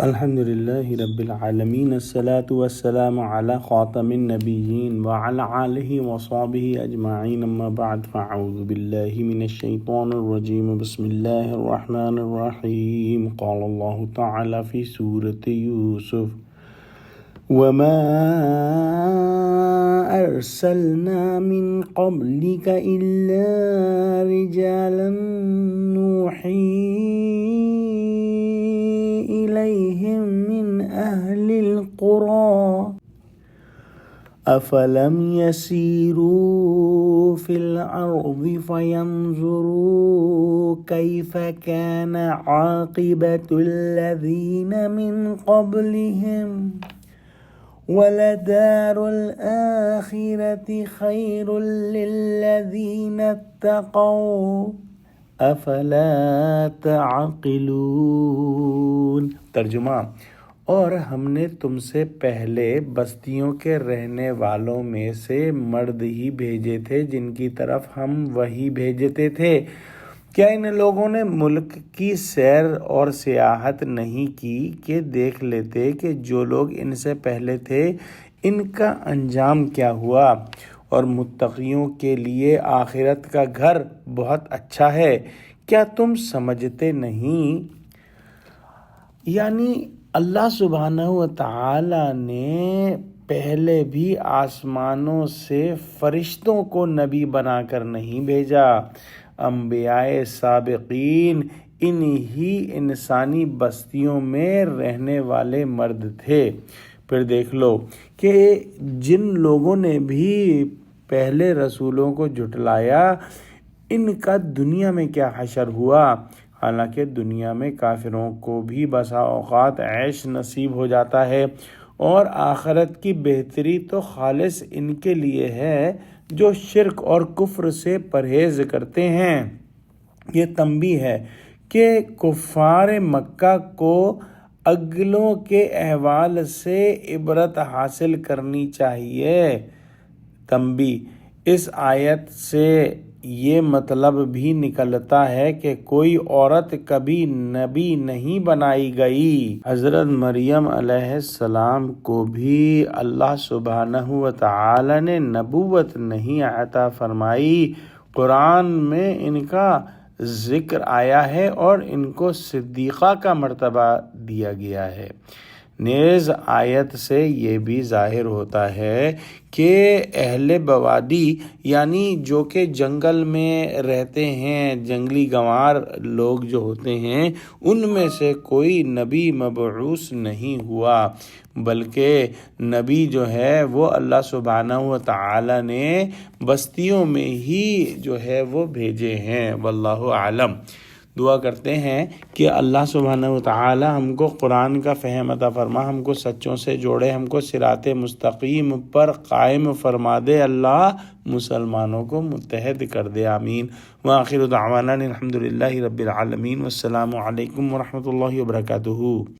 الحمد لله رب العالمين الصلاة والسلام على خاتم النبيين وعلى آله وصحبه أجمعين أما بعد فأعوذ بالله من الشيطان الرجيم بسم الله الرحمن الرحيم قال الله تعالى في سورة يوسف وما أرسلنا من قبلك إلا رجالا نوحي إليهم من أهل القرى أفلم يسيروا في الأرض فينظروا كيف كان عاقبة الذين من قبلهم ولدار الآخرة خير للذين اتقوا افلا تعقلون۔ ترجمہ: اور ہم نے تم سے پہلے بستیوں کے رہنے والوں میں سے مرد ہی بھیجے تھے جن کی طرف ہم وحی بھیجتے تھے۔ کیا ان لوگوں نے ملک کی سیر اور سیاحت نہیں کی کہ دیکھ لیتے کہ جو لوگ ان سے پہلے تھے ان کا انجام کیا ہوا، اور متقیوں کے لیے آخرت کا گھر بہت اچھا ہے۔ کیا تم سمجھتے نہیں؟ یعنی اللہ سبحانہ و تعالی نے پہلے بھی آسمانوں سے فرشتوں کو نبی بنا کر نہیں بھیجا۔ انبیاء سابقین انہی انسانی بستیوں میں رہنے والے مرد تھے۔ پھر دیکھ لو کہ جن لوگوں نے بھی پہلے رسولوں کو جھٹلایا ان کا دنیا میں کیا حشر ہوا۔ حالانکہ دنیا میں کافروں کو بھی بسا اوقات عیش نصیب ہو جاتا ہے، اور آخرت کی بہتری تو خالص ان کے لیے ہے جو شرک اور کفر سے پرہیز کرتے ہیں۔ یہ تنبیہ ہے کہ کفار مکہ کو اگلوں کے احوال سے عبرت حاصل کرنی چاہیے۔ تنبیہ: اس آیت سے یہ مطلب بھی نکلتا ہے کہ کوئی عورت کبھی نبی نہیں بنائی گئی۔ حضرت مریم علیہ السلام کو بھی اللہ سبحانہ و تعالی نے نبوت نہیں عطا فرمائی۔ قرآن میں ان کا ذکر آیا ہے اور ان کو صدیقہ کا مرتبہ دیا گیا ہے۔ نیز آیت سے یہ بھی ظاہر ہوتا ہے کہ اہل بوادی یعنی جو کہ جنگل میں رہتے ہیں، جنگلی گنوار لوگ جو ہوتے ہیں، ان میں سے کوئی نبی مبعوث نہیں ہوا، بلکہ نبی جو ہے وہ اللہ سبحانہ و تعالی نے بستیوں میں ہی جو ہے وہ بھیجے ہیں۔ واللہ اعلم۔ دعا کرتے ہیں کہ اللہ سبحانہ و تعالی ہم کو قرآن کا فہم عطا فرما، ہم کو سچوں سے جوڑے، ہم کو صراط مستقیم پر قائم فرما دے، اللہ مسلمانوں کو متحد کر دے، آمین۔ وآخر دعوانا الحمد للہ رب العالمین، والسلام علیکم ورحمۃ اللہ وبرکاتہ۔